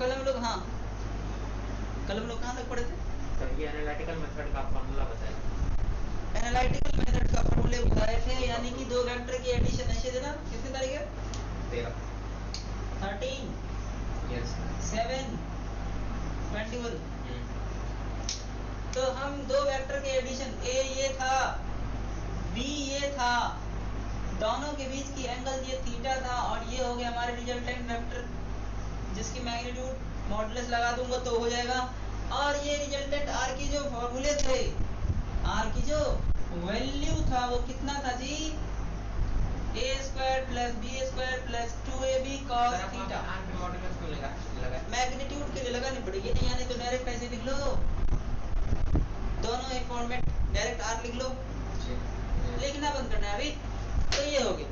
कल हम लोग कहाँ तक पढ़े थे? तो ये एनालिटिकल मेथड का फॉर्मूला बताया। एनालिटिकल मेथड का फॉर्मूले बताए थे, यानी कि दो वेक्टर की एडिशन ऐसे देना। कितनी तारीख है? 13 यस 7 21। तो हम दो वेक्टर के एडिशन ए ये था, बी ये था, दोनों के बीच की एंगल ये थीटा था, और ये हो गया हमारे रिजल्टेंट वेक्टर जिसकी मैग्नीट्यूड मॉडुलस लगा दूंगा तो हो जाएगा। और ये रिजल्टेंट आर की जो फॉर्मूले थे, आर की जो वैल्यू था वो कितना था जी? a² + b² + 2ab cos theta. R पे मॉडुलस क्यों लगा? मैग्नीट्यूड के लिए लगानी पड़ेगी, नहीं यानी तो डायरेक्ट ऐसे लिख लो, दोनों एक फॉर्मेट डायरेक्ट आर लिख लो। लिखना बंद करना है अभी। तो ये हो गया।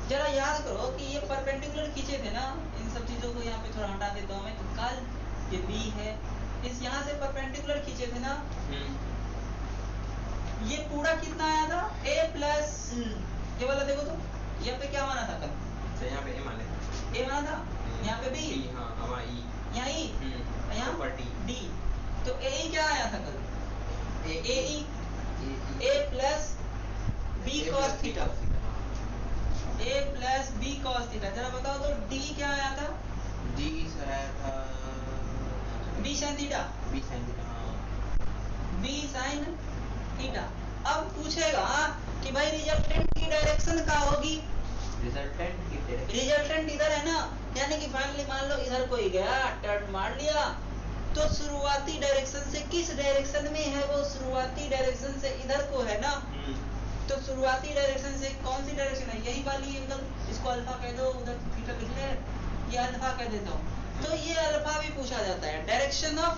जरा याद करो कि ये परपेंडिकुलर खींचे थे ना, इन सब चीजों को यहाँ पे थोड़ा हटा देता हूँ मैं। तो कल ये बी है, इस यहाँ से परपेंडिकुलर खींचे थे ना, ये पूरा कितना आया था? a+ ये वाला देखो तो, यहाँ पे क्या माना था कल? तो यहाँ पे ए माना था, यहाँ पे बी, यहाँ ई, यहाँ डी। तो ए क्या आया था कल? a+ b cos theta, a+ b cos theta. जरा बताओ तो डी क्या आया था? डी आया था b sin theta, b sin theta. b sin theta. अब पूछेगा कि भाई रिजल्टेंट की डायरेक्शन क्या होगी? रिजल्टेंट इधर है ना, यानी कि फाइनली मान लो इधर कोई गया, टर्न मार लिया, तो शुरुआती डायरेक्शन से किस डायरेक्शन में है वो? शुरुआती डायरेक्शन से इधर को है ना। तो शुरुआती डायरेक्शन से कौन सी डायरेक्शन है? यही वाली एंगल, इसको अल्फा कह दो, उधर थीटा लिख ले, ये अल्फा कह देता हूँ। तो ये अल्फा भी पूछा जाता है। Direction of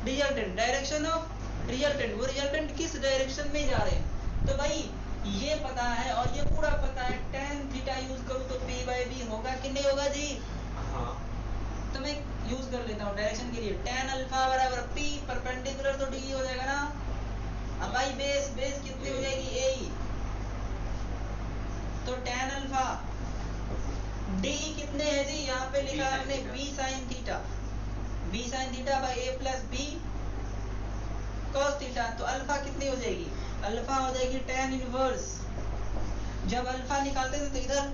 resultant, direction of resultant, वो रिजल्टेंट किस डायरेक्शन में जा रहे हैं। तो भाई ये पता है और ये पूरा पता है, tan थीटा यूज करूँ तो p/b होगा कि नहीं होगा जी? तो मैं यूज कर लेता हूँ डायरेक्शन के लिए, tan अल्फा बराबर p, परपेंडिकुलर तो d हो जाएगा ना। अब भाई बेस कितनी हो जाएगी? a, तो tan अल्फा d कितने है जी? यहाँ पे लिखा आपने b sin theta, b sin theta by a + b cos theta. तो अल्फा कितनी हो जाएगी? अल्फा हो जाएगी tan इनवर्स। जब अल्फा निकालते थे तो इधर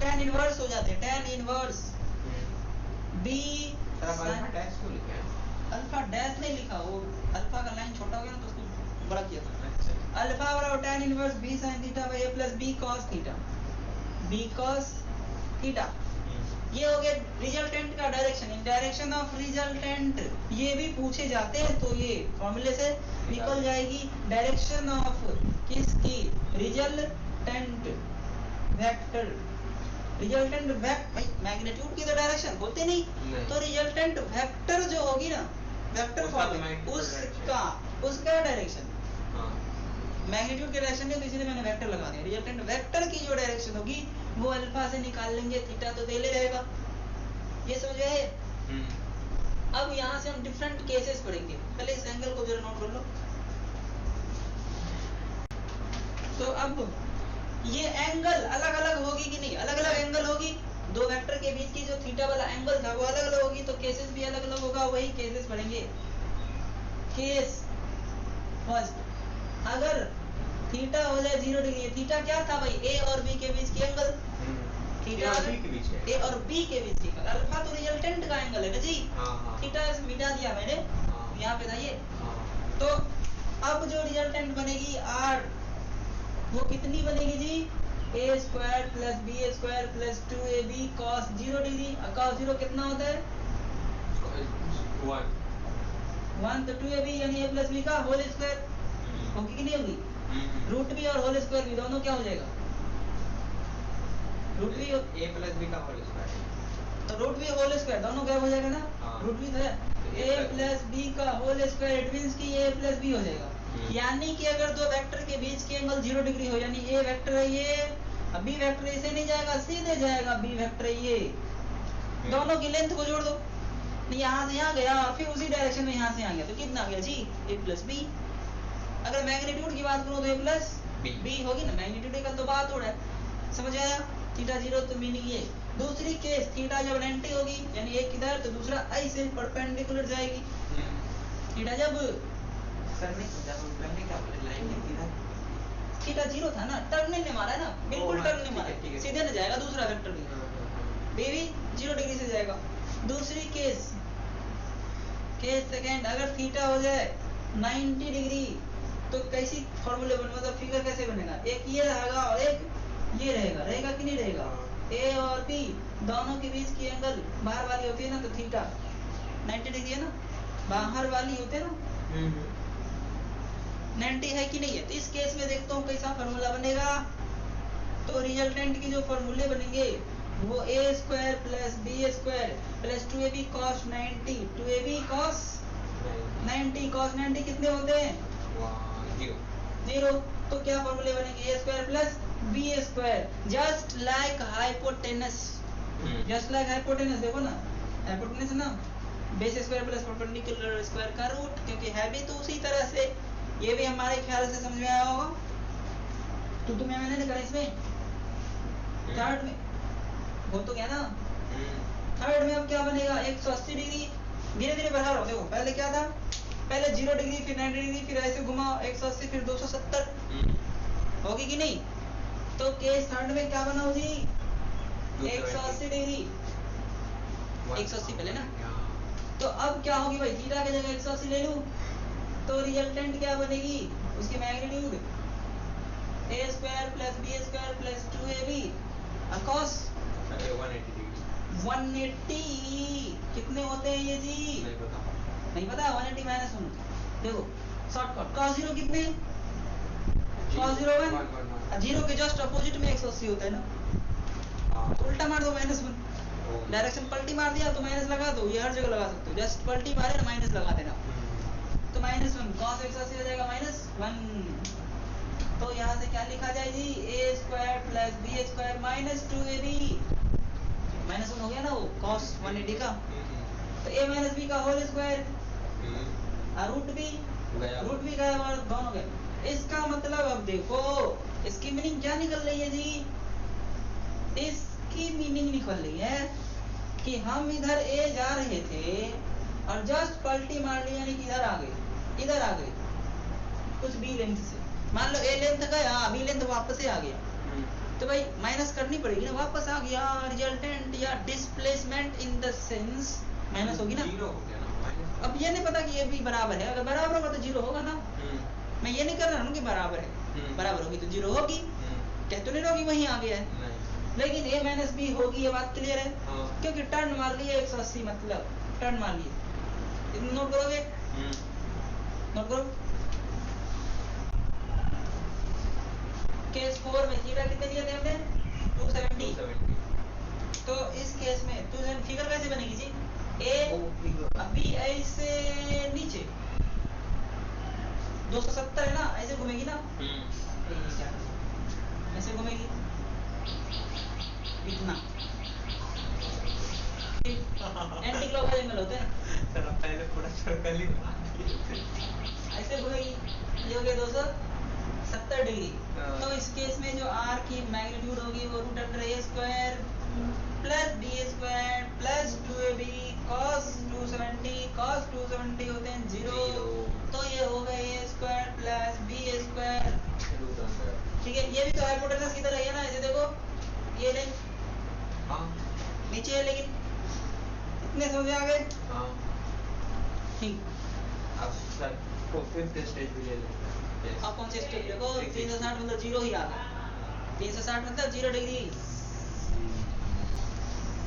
tan इनवर्स हो जाते, tan inverse b alpha dash नहीं लिखा, वो अल्फा का लाइन छोटा हो गया ना तो उसको बड़ा किया था। अल्फा बराबर tan inverse b sin theta by a + b cos theta, b cos theta. ये हो गया रिजल्टेंट का direction. In direction of resultant ये भी पूछे जाते हैं, तो ये फॉर्मूले से निकल जाएगी। डायरेक्शन ऑफ किसकी? Resultant vector, resultant vector, magnitude की तो डायरेक्शन होते नहीं, तो रिजल्टेंट वेक्टर जो होगी ना, वेक्टर फॉर्म उसका डायरेक्शन, मैग्नीट्यूड की डायरेक्शन नहीं, तो इसलिए मैंने वेक्टर लगा दिया। रिजल्टेंट वेक्टर की जो डायरेक्शन होगी वो अल्फा से निकाल लेंगे, थीटा तो दे ले रहेगा। ये समझ गए? अब यहाँ से हम डिफरेंट केसेस पढ़ेंगे। पहले इस एंगल को जरा नोट कर लो। तो अब ये एंगल अलग अलग होगी कि नहीं? अलग अलग एंगल होगी। दो वेक्टर के बीच की जो थीटा वाला एंगल था वो अलग अलग होगी, तो केसेस भी अलग अलग होगा। वही केसेस पढ़ेंगे। केस फर्स्ट, अगर थीटा हो जाए 0 डिग्री, थीटा क्या था भाई? ए और बी के बीच की एंगल, थीटा ए और बी के बीच की। अल्फा तो रिजल्टेंट का एंगल है ना जी, थीटा मिटा दिया मैंने, यहाँ पे था ये। तो अब जो रिजल्टेंट बनेगी आर, वो कितनी बनेगी जी? a² + b² + 2ab cos 0 degree. cos 0 कितना होता है? 1, तो 2ab यानी a + b का होल स्क्वायर होगी कि नहीं होगी? रूट बी और होल स्क्वायर भी दोनों क्या हो जाएगा? रूट बी a + b का होल स्क्वायर, तो रूट बी होल स्क्वायर दोनों क्या हो जाएगा ना? रूट बी है a + b का होल स्क्वायर, इट मींस कि a + b हो जाएगा। यानी कि अगर दो वेक्टर के बीच के एंगल 0 डिग्री हो, यानी a वेक्टर है ये, अब b वेक्टर ऐसे नहीं जाएगा, सीधे जाएगा, b वेक्टर है ये, दोनों की लेंथ को जोड़ दो, यहाँ से यहाँ गया और फिर उसी डायरेक्शन में यहाँ से आ गया, तो कितना आ गया जी? a + b। अगर मैग्नीट्यूड की बात करूँ तो a + b होगी ना, मैग्नीट्यूड का तो बात हो रहा है, समझ आया? थीटा 0 तो मीनिंग ये दूसरी केस थीटा जब 90 होगी यानी एक इधर तो दूसरा ऐसे परपेंडिकुलर जाएगी। थीटा जब सर नहीं समझा, हम पहले क्या बोले, लाइन नहीं थी ना, थीटा 0 था ना, टर्न नहीं मारा है ना, बिल्कुल टर्न नहीं मारा, सीधे न जाएगा दूसरा वेक्टर भी बेबी 0 डिग्री से जाएगा। दूसरी केस सेकेंड, अगर थीटा हो जाए 90 डिग्री तो कैसी फॉर्मूले बने, मतलब फिगर कैसे बनेगा, एक ये रहेगा और एक ये रहेगा, रहेगा कि नहीं रहेगा। ए और बी दोनों के बीच की एंगल बाहर वाली होती है ना, तो थीटा 90 डिग्री है ना, बाहर वाली होते हैं ना 90 है कि नहीं है। तो इस केस में देखता हूँ कैसा फॉर्मूला बनेगा। तो रिजल्टेंट की जो फॉर्मूले बनेंगे वो a square plus B square plus 2ab cos 90, 2ab cos 90, cos 90 कितने होते हैं 0। तो क्या फॉर्मूले बनेंगे, a square plus B square, just like hypotenuse, just like hypotenuse. देखो ना हाइपोटेनस ना, base square plus perpendicular square का रूट, क्योंकि है भी तो उसी तरह से, ये भी हमारे ख्याल से समझ में आया होगा। तो तुम्हें मैंने कहा इसमें थर्ड में वो तो क्या ना, थर्ड में अब क्या बनेगा 180 डिग्री, धीरे धीरे बढ़ा रहा हूँ। देखो पहले क्या था, पहले 0 डिग्री फिर 90 डिग्री फिर ऐसे घुमाओ 180 फिर 270 होगी कि नहीं। तो केस थर्ड में क्या बना जी 180 डिग्री, 180 पहले ना। तो अब क्या होगी भाई, थीटा की जगह 180 ले लूं तो रिजल्टेंट क्या बनेगी, उसकी magnitude a square plus B square plus 2ab cos 180 कितने होते हैं ये जी, नहीं पता 180 माइनस 1, देखो शॉर्टकट cos 0 कितने, cos 0 1, 0 के जस्ट अपोजिट में 180 होता है ना, तो उल्टा मार दो -1, डायरेक्शन पलटी मार दिया तो माइनस लगा दो, ये हर जगह लगा सकते हो, जस्ट पलटी मारे ना माइनस लगा देना, तो -1 cos 180 हो जाएगा -1। तो यहाँ से क्या लिखा जाए जी a square plus B square minus 2ab, -1 हो गया ना वो cos 180 का, तो a माइनस बी का होल स्क्वायर, रूट भी गया और दोनों गए। इसका मतलब अब देखो इसकी मीनिंग क्या निकल रही है जी, इसकी मीनिंग निकल रही है कि हम इधर a जा रहे थे और जस्ट पलटी मार ली, यानी कि इधर आ गए कुछ b लेंथ से, मान लो a लेंथ गया, b लेंथ वापस से आ गया, तो भाई माइनस करनी पड़ेगी ना, वापस आ गया रिजल्टेंट या displacement in the sense minus होगी ना, 0 हो गया ना। अब ये नहीं पता कि ये भी बराबर है, अगर बराबर होगा तो 0 होगा ना, मैं ये नहीं कर रहा हूँ कि बराबर है, बराबर होगी तो 0 होगी, कह तो नहीं होगी वहीं आ गया है, लेकिन a माइनस बी होगी, ये बात क्लियर है, क्योंकि टर्न मार लिया 180, मतलब टर्न मार लिए, नोट करोगे, नोट करो। केस 4 में थीटा कितने दिए थे हमने 270, तो इस केस में तो फिगर कैसे बनेगी जी, a अभी ऐसे नीचे 270 है ना, ऐसे घूमेगी ना, ऐसे घूमेगी इतना, एंटी क्लॉकवाइज एंगल होते हैं, पहले पूरा सर्कल ही ऐसे घूमेगी, ये हो गया 270 डिग्री। तो इस केस में जो r की मैग्नीट्यूड होगी वो root under a square plus B square plus 2ab cos 270 होते हैं 0, तो ये हो गए a square plus B square, ठीक है। ये भी तो हाइपोटेनस की तरह है ना, ऐसे देखो ये ले नीचे है, लेकिन इतने समझ आ गए, ठीक। अब सर को फिफ्थ स्टेज भी ले लेते हैं, अब कौन से स्टेज देखो, 360 मतलब 0 ही आ गया, 360 मतलब 0 डिग्री।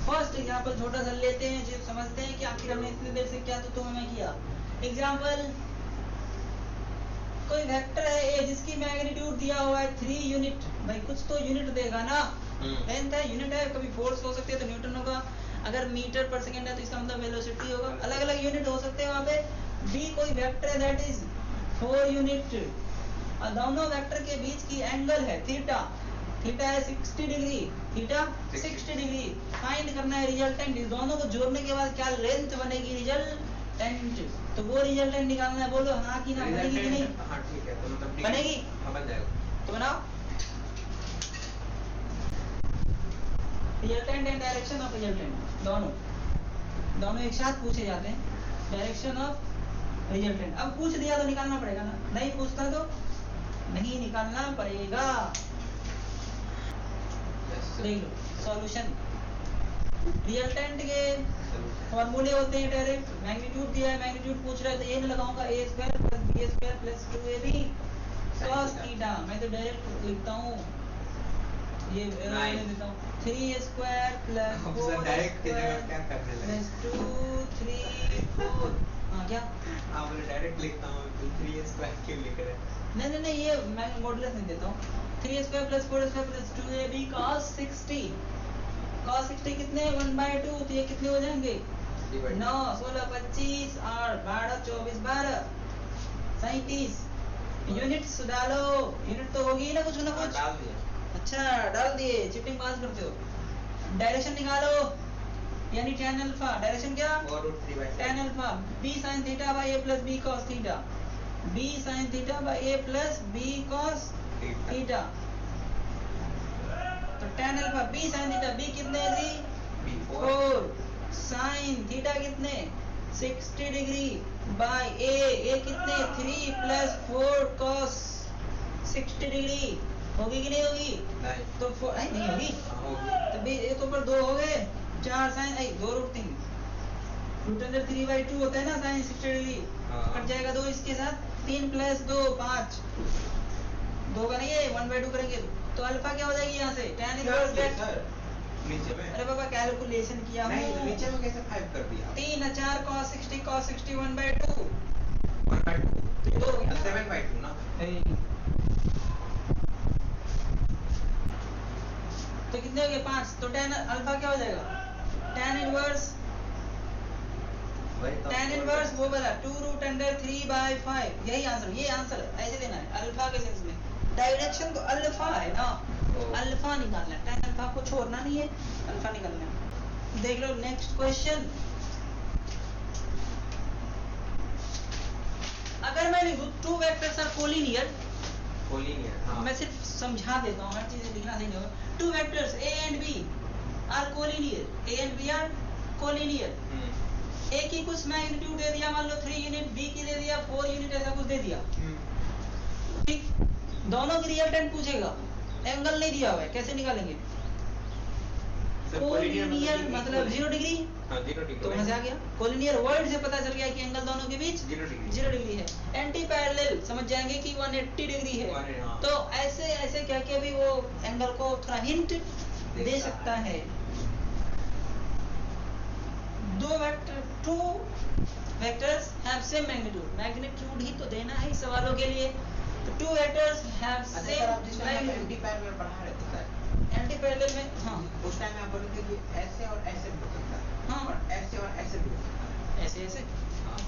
फर्स्ट एग्जांपल छोटा सा लेते हैं, जो समझते हैं कि आखिर हमने इतनी देर से क्या तो तुम्हें किया। एग्जांपल, कोई वेक्टर है a जिसकी मैग्नीट्यूड दिया हुआ है 3 यूनिट, भाई कुछ तो यूनिट देगा ना, लेंथ है यूनिट है, कभी फोर्स हो सकती है तो न्यूटन होगा, अगर मीटर पर सेकंड है तो इसका मतलब वेलोसिटी होगा, अलग अलग यूनिट हो सकते हैं वहाँ पे। b कोई वेक्टर है दैट इज 4 यूनिट, और दोनों वेक्टर के बीच की एंगल है थीटा है 60 डिग्री, थीटा 60 डिग्री, फाइंड करना है रिजल्टेंट। इस दोनों को जोड़ने के बाद क्या लेंथ बनेगी रिजल्टेंट, तो वो रिजल्टेंट निकालना है, बोलो हाँ कि ना, बनेगी कि नहीं, हाँ ठीक है, तो मतलब बनेगी, बन जाएगा, तो बनाओ। Resultant and direction of resultant, दोनों एक साथ पूछे जाते हैं। डायरेक्शन ऑफ रिजल्टेंट, अब पूछ दिया तो निकालना पड़ेगा ना, नहीं पूछता तो नहीं निकालना पड़ेगा। देख लो सॉल्यूशन। रिजल्टेंट के फॉर्मूले होते हैं डायरेक्ट, मैग्नीट्यूड दिया है, मैग्नीट्यूड पूछ रहा है तो ये लगाऊंगा a square plus b square plus 2ab cos theta. मैं तो डायरेक्ट लिखता हूँ, ये देता हूँ 3 स्क्वायर प्लस 4 डायरेक्ट की जगह क्या करने लगे? प्लस 2 3 4। हाँ क्या? हाँ बोले डायरेक्ट लिखता हूँ, तो 3 स्क्वायर क्यों लिख रहे हैं? नहीं ये मैं मॉडुलस नहीं देता हूँ। 3 square plus 4 square plus 2ab cos 60। cos 60 कितने 1/2, तो ये कितने हो जाएंगे 9 16 25 8 12 24 12 37। यूनिट्स डालो, यूनिट तो होगी ना कुछ ना कुछ। डाल दिया। अच्छा डाल दिए, चिटिंग पास करते हो। डायरेक्शन निकालो, यानी tan अल्फा। डायरेक्शन क्या? 4√3/7 tan alpha b sin theta by a plus b cos theta, b sin theta by a plus b cos theta. तो tan alpha b sin theta, b कितने है जी 4, sin theta कितने 60 degree by a कितने 3 plus 4 cos 60 degree. होगी कि नहीं होगी? नहीं। तो 4 नहीं होगी, हाँ, होगी। तो b ये तो ऊपर 2 हो गए, 4 sin 2√3 √3/2 होता है ना sin 60 डिग्री। हाँ। कट जाएगा 2 इसके साथ, 3 प्लस 2 5, 2 का नहीं है 1/2 करेंगे तो अल्फा क्या हो जाएगी यहाँ से tan इनवर्स क्या सर नीचे में? अरे बाबा कैलकुलेशन किया हूँ। नहीं तो नीचे में कैसे 5 कर दिया? 3 4 cos 60 1/2 1/2 तो 7/2 ना। तो कितने हो गए 5, तो tan अल्फा क्या हो जाएगा tan इनवर्स वही तो tan इनवर्स वो वाला 2√3/5। यही आंसर, ये आंसर ऐसे देना है अल्फा के सेंस में। डायरेक्शन तो अल्फा है ना, अल्फा निकालना है, tan अल्फा को छोड़ना नहीं है, अल्फा निकालना है। देख लो नेक्स्ट क्वेश्चन। अगर मैं लिखूं टू वेक्टर्स आर कोलिनियर, हाँ। मैं सिर्फ समझा देता हूँ, हर चीज लिखना नहीं होगा। Two vectors a and b are collinear, a and b are collinear. a की कुछ मैग्नीट्यूड दे दिया, मान लो 3 यूनिट, b की दे दिया 4 यूनिट, ऐसा कुछ दे दिया। ठीक, दोनों की रिजल्टेंट पूछेगा, एंगल नहीं दिया हुआ है, कैसे निकालेंगे? कोलिनियर मतलब 0 डिग्री। हाँ 0 डिग्री। तो मजा आ गया, कोलिनियर वर्ड से पता चल गया कि एंगल दोनों के बीच 0 डिग्री है। एंटी पैरेलल समझ जाएंगे कि 180 डिग्री है। हाँ। तो ऐसे ऐसे कह के भी वो एंगल को थोड़ा हिंट दे सकता है। Two vectors have same magnitude, magnitude ही तो देना है इस सवालों के लिए। तो two vectors have same magnitude. Anti parallel पढ़ा रहे थे सर। एंटी पैरेलल में हाँ उस टाइम आप बोले थे कि ऐसे और ऐसे भी हो सकता है। हाँ। और ऐसे और ऐसे भी हो सकता है। ऐसे ऐसे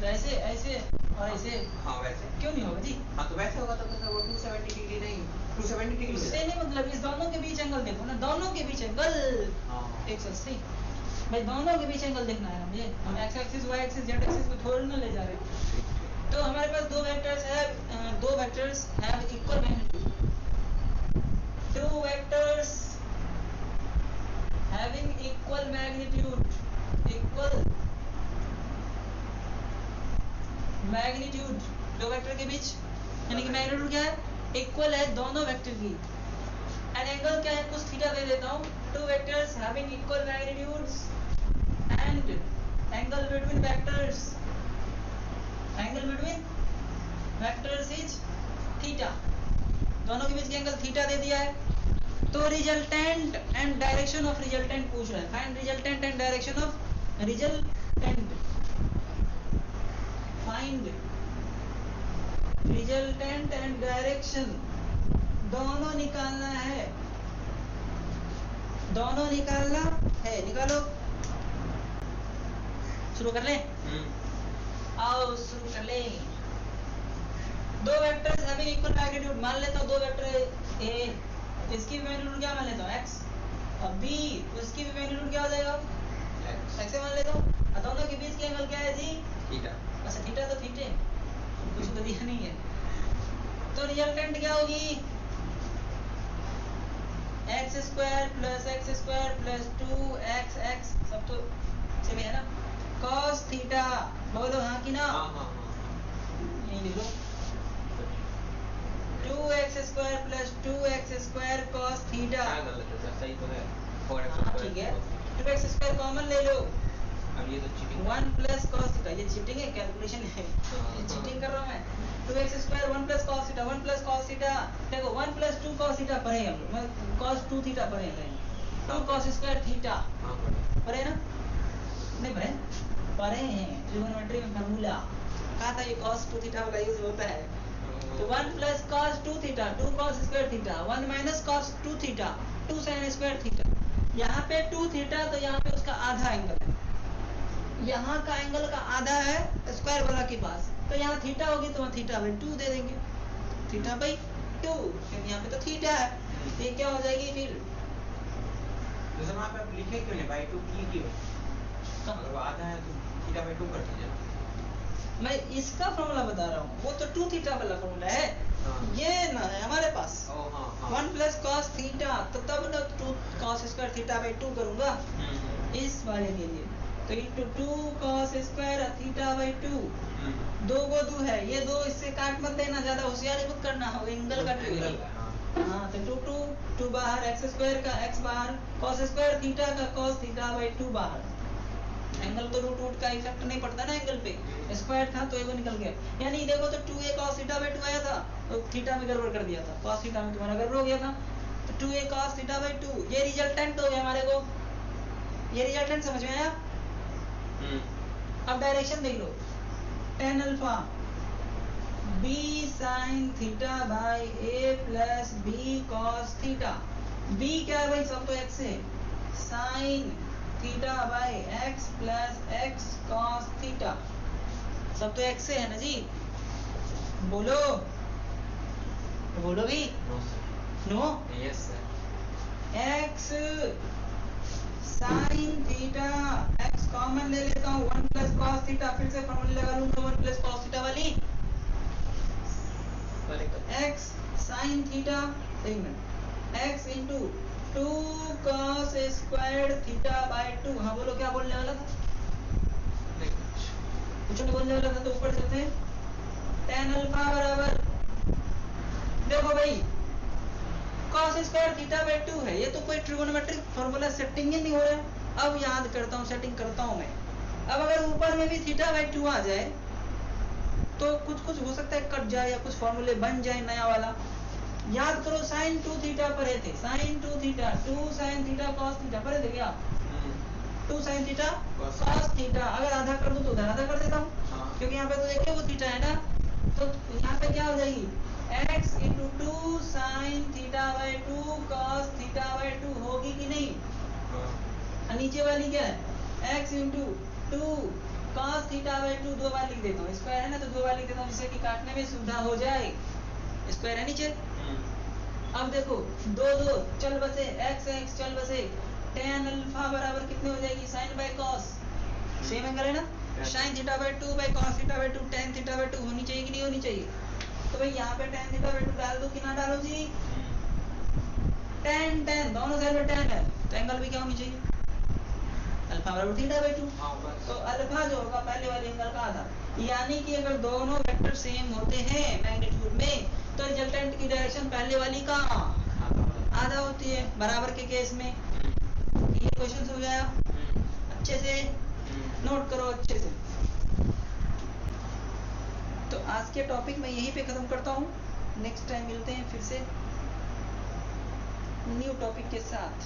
तो ऐसे ऐसे और ऐसे हाँ वैसे। क्यों नहीं होगा जी? हाँ तो वैसे होगा तो फिर वो 270 डिग्री नहीं 270 डिग्री हो उससे जाएगा। नहीं मतलब, इस दोनों के बीच एंगल देखो ना, दोनों के बीच एंगल हाँ। 180। भाई दोनों के बीच एंगल देखना है मुझे, हम X axis Y axis Z axis को थोड़ी ना ले जा रहे। तो हमारे पास दो vectors have equal magnitude. Two vectors having equal magnitude, equal magnitude दो वेक्टर के बीच, यानी कि मैग्नीट्यूड क्या है? इक्वल है दोनों वेक्टर की। एंड एंगल क्या है? कुछ थीटा दे देता हूँ। Two vectors having equal magnitudes and angle between vectors, angle between vectors is theta. दोनों के बीच की एंगल थीटा दे दिया है। तो resultant and direction of resultant पूछ रहा है। Find resultant and direction of resultant. Find resultant and direction, दोनों निकालना है, दोनों निकालना है। निकालो, शुरू कर लें? आओ शुरू कर लें। दो वेक्टर्स हैविंग इक्वल मैग्नीट्यूड, मान लेता हूँ दो वेक्टर ए, इसकी भी मैग्नीट्यूड क्या मान लेता हूँ x, और b उसकी भी मैग्नीट्यूड क्या हो जाएगा x मान लेता हूँ। और दोनों के बीच की एंगल क्या है जी? थीटा। अच्छा थीटा तो थीटे, कुछ तो दिया नहीं है। तो रिजल्टेंट क्या होगी? x x square plus 2x सब तो सेम है ना, cos थीटा, बोलो हाँ कि ना, हाँ हाँ हाँ यही लिख लो 2x² plus 2x² cos theta. क्या गलत है सर, सही तो है। 4x हाँ ठीक है, 2x² कॉमन ले लो, अब ये तो चीटिंग 1 प्लस cos थीटा, ये चीटिंग है, कैलकुलेशन है, ये चीटिंग कर रहा हूँ मैं। 2x² 1 plus cos theta, 1 plus cos theta, देखो 1 प्लस 2 cos थीटा पढ़े हम लोग, मैं cos 2 थीटा पढ़े हैं, 2 cos स्क्वायर थीटा हाँ पढ़े ना, नहीं पढ़े हैं, ट्रिगोनोमेट्री में फार्मूला कहा था ये cos 2 थीटा वाला यूज होता है। तो 1 plus cos 2 theta, 2 cos square theta, 1 minus cos 2 theta, 2 sin square theta. यहाँ पे 2 थीटा तो यहाँ पे उसका आधा एंगल है, यहाँ का एंगल का आधा है स्क्वायर वाला के पास, तो यहाँ थीटा होगी तो वहाँ थीटा बाई 2 दे देंगे, थीटा बाई 2, क्योंकि यहाँ पे तो थीटा है, तो ये क्या हो जाएगी फिर, तो सर वहाँ पे आप लिखे क्यों नहीं बाई 2 की क्यों? अगर वो आधा है तो थीटा बाई 2 कर दीजिए ना। मैं इसका फॉर्मूला बता रहा हूँ, वो तो 2 थीटा वाला फॉर्मूला है, हाँ। ये ना है हमारे पास ओ हाँ हाँ 1 प्लस cos थीटा, तो तब ना 2 cos स्क्वायर थीटा बाई 2 करूंगा इस वाले के लिए, तो into 2 cos square theta by 2, दो को 2 है, ये 2 इससे काट मत देना, ज्यादा होशियारी मत करना, हो एंगल का ट्रिक। हाँ तो 2 बाहर, x² का x बाहर, cos स्क्वायर थीटा का cos थीटा बाई 2 बाहर, एंगल तो रूट का इफेक्ट नहीं पड़ता ना एंगल पे, स्क्वायर था तो एगो निकल गया, यानी देखो तो 2a cos थीटा बाई 2 आया था, तो थीटा में गड़बड़ कर दिया था, cos थीटा में तुम्हारा गड़बड़ हो गया था, तो 2a cos थीटा बाई 2, ये रिजल्टेंट हो गया हमारे को, ये रिजल्टेंट समझ में आया। अब डायरेक्शन देख लो, tan alpha b sin theta by a plus b cos theta, b क्या है भाई, सब तो x है, sin theta by x plus x cos theta, सब तो x से है ना जी, बोलो बोलो भी, no yes sir. x sin theta, x common ले लेता हूँ, 1 प्लस cos थीटा, फिर से फॉर्मूला लगा लूंगा 1 प्लस cos थीटा वाली, x sin थीटा, एक minute, x into 2 cos square theta by 2, हाँ बोलो क्या बोलने वाला था, कुछ नहीं बोलने वाला था, तो ऊपर चलते हैं, tan अल्फा बराबर, देखो भाई cos स्क्वायर थीटा बाई 2 है, ये तो कोई ट्रिगोनोमेट्रिक फार्मूला सेटिंग ही नहीं हो रहा है, अब याद करता हूँ, सेटिंग करता हूँ मैं, अब अगर ऊपर में भी थीटा बाई 2 आ जाए तो कुछ हो सकता है कट जाए या कुछ फॉर्मूले बन जाए नया वाला, याद करो sin 2 थीटा पढ़े थे, sin 2 theta, 2 sin theta cos theta पढ़े थे क्या, 2 sin थीटा cos थीटा, अगर आधा कर दूं तो उधर आधा कर देता हूँ, क्योंकि यहाँ पे तो एक वो थीटा है ना, तो यहाँ पे क्या हो जाएगी, x into 2 sin theta by 2 cos theta by 2 होगी कि नहीं, और नीचे वाली क्या है, x into 2 cos theta by 2, 2 बार लिख देता हूँ, स्क्वायर है ना तो 2 बार लिख देता हूँ, जिससे कि काटने में सुविधा हो जाए, स्क्वायर है नीचे। अब देखो 2 चल बसे, x चल बसे, tan अल्फा बराबर कितने हो जाएगी, sin by cos, same angle है ना, sin theta by 2 by cos theta by 2, tan theta by 2 होनी चाहिए कि नहीं होनी चाहिए, तो भाई यहाँ पे tan थीटा बाई 2 डाल दो कि ना डालो जी, tan दोनों साइड में tan है, तो एंगल भी क्या होनी चाहिए, अल्फा बराबर थीटा बाई 2, तो अल्फा जो होगा पहले वाले एंगल का आधा, यानी कि अगर दोनों वेक्टर सेम होते हैं मैग्नीट्यूड में, तो रिजल्टेंट की डायरेक्शन पहले वाली का आधा होती है, बराबर के केस में। ये क्वेश्चन हो गया, अच्छे से नोट करो अच्छे से। तो आज के टॉपिक मैं यहीं पे खत्म करता हूँ, नेक्स्ट टाइम मिलते हैं फिर से न्यू टॉपिक के साथ।